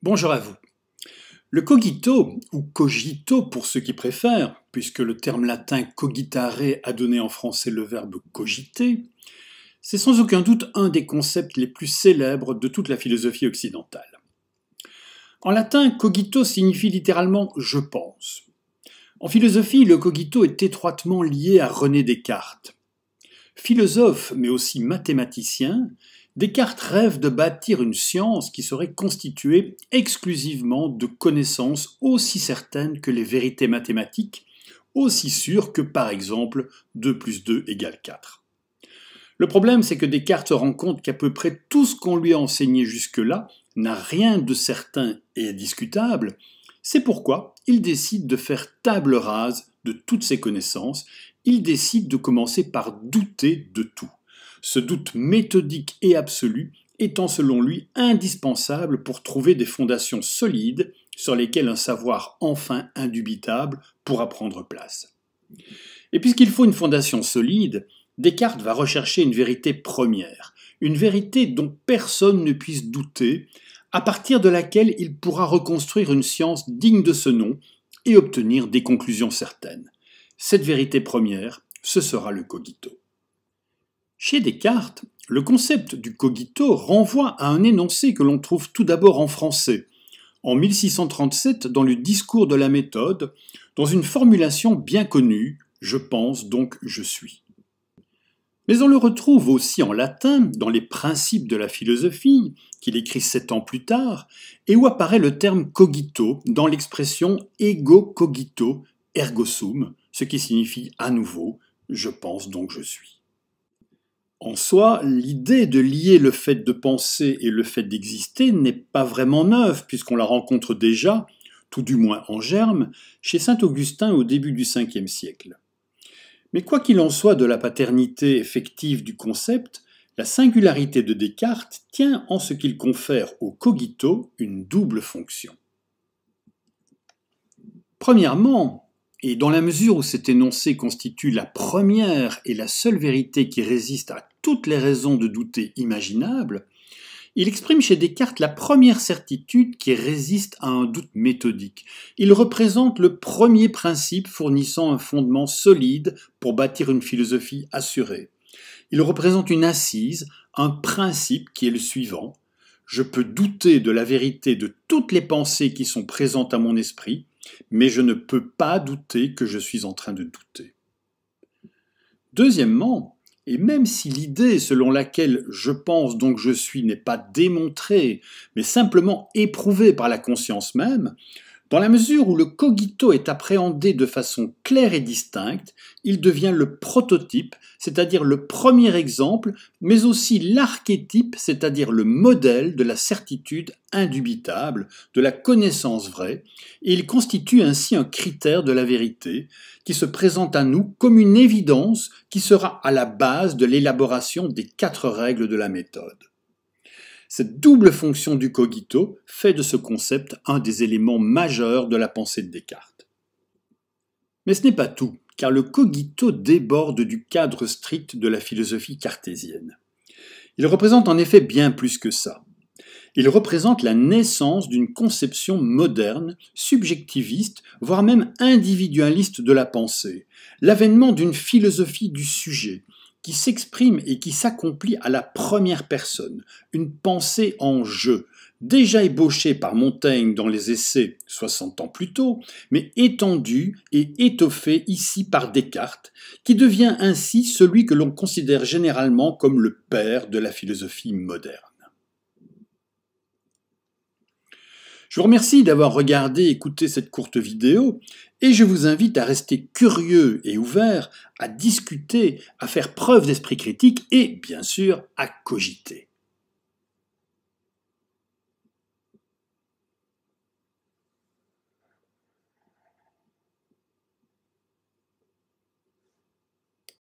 Bonjour à vous. Le cogito, ou cogito pour ceux qui préfèrent, puisque le terme latin cogitare a donné en français le verbe cogiter, c'est sans aucun doute un des concepts les plus célèbres de toute la philosophie occidentale. En latin, cogito signifie littéralement je pense. En philosophie, le cogito est étroitement lié à René Descartes. Philosophe, mais aussi mathématicien, Descartes rêve de bâtir une science qui serait constituée exclusivement de connaissances aussi certaines que les vérités mathématiques, aussi sûres que par exemple 2 plus 2 égale 4. Le problème, c'est que Descartes se rend compte qu'à peu près tout ce qu'on lui a enseigné jusque-là n'a rien de certain et discutable. C'est pourquoi il décide de faire table rase de toutes ses connaissances. Il décide de commencer par douter de tout. Ce doute méthodique et absolu étant selon lui indispensable pour trouver des fondations solides sur lesquelles un savoir enfin indubitable pourra prendre place. Et puisqu'il faut une fondation solide, Descartes va rechercher une vérité première, une vérité dont personne ne puisse douter, à partir de laquelle il pourra reconstruire une science digne de ce nom et obtenir des conclusions certaines. Cette vérité première, ce sera le cogito. Chez Descartes, le concept du cogito renvoie à un énoncé que l'on trouve tout d'abord en français, en 1637 dans le Discours de la méthode, dans une formulation bien connue « je pense donc je suis ». Mais on le retrouve aussi en latin dans les Principes de la philosophie, qu'il écrit 7 ans plus tard, et où apparaît le terme cogito dans l'expression ego cogito ergo sum, ce qui signifie à nouveau « je pense donc je suis ». En soi, l'idée de lier le fait de penser et le fait d'exister n'est pas vraiment neuve, puisqu'on la rencontre déjà, tout du moins en germe, chez saint Augustin au début du 5e siècle. Mais quoi qu'il en soit de la paternité effective du concept, la singularité de Descartes tient en ce qu'il confère au cogito une double fonction. Premièrement, et dans la mesure où cet énoncé constitue la première et la seule vérité qui résiste à toutes les raisons de douter imaginables, il exprime chez Descartes la première certitude qui résiste à un doute méthodique. Il représente le premier principe fournissant un fondement solide pour bâtir une philosophie assurée. Il représente une assise, un principe qui est le suivant. Je peux douter de la vérité de toutes les pensées qui sont présentes à mon esprit, mais je ne peux pas douter que je suis en train de douter. Deuxièmement, et même si l'idée selon laquelle je pense donc je suis n'est pas démontrée, mais simplement éprouvée par la conscience même, dans la mesure où le cogito est appréhendé de façon claire et distincte, il devient le prototype, c'est-à-dire le premier exemple, mais aussi l'archétype, c'est-à-dire le modèle de la certitude indubitable, de la connaissance vraie, et il constitue ainsi un critère de la vérité qui se présente à nous comme une évidence qui sera à la base de l'élaboration des 4 règles de la méthode. Cette double fonction du cogito fait de ce concept un des éléments majeurs de la pensée de Descartes. Mais ce n'est pas tout, car le cogito déborde du cadre strict de la philosophie cartésienne. Il représente en effet bien plus que ça. Il représente la naissance d'une conception moderne, subjectiviste, voire même individualiste de la pensée, l'avènement d'une philosophie du sujet, qui s'exprime et qui s'accomplit à la première personne, une pensée en je, déjà ébauchée par Montaigne dans les Essais 60 ans plus tôt, mais étendue et étoffée ici par Descartes, qui devient ainsi celui que l'on considère généralement comme le père de la philosophie moderne. Je vous remercie d'avoir regardé et écouté cette courte vidéo et je vous invite à rester curieux et ouvert, à discuter, à faire preuve d'esprit critique et, bien sûr, à cogiter.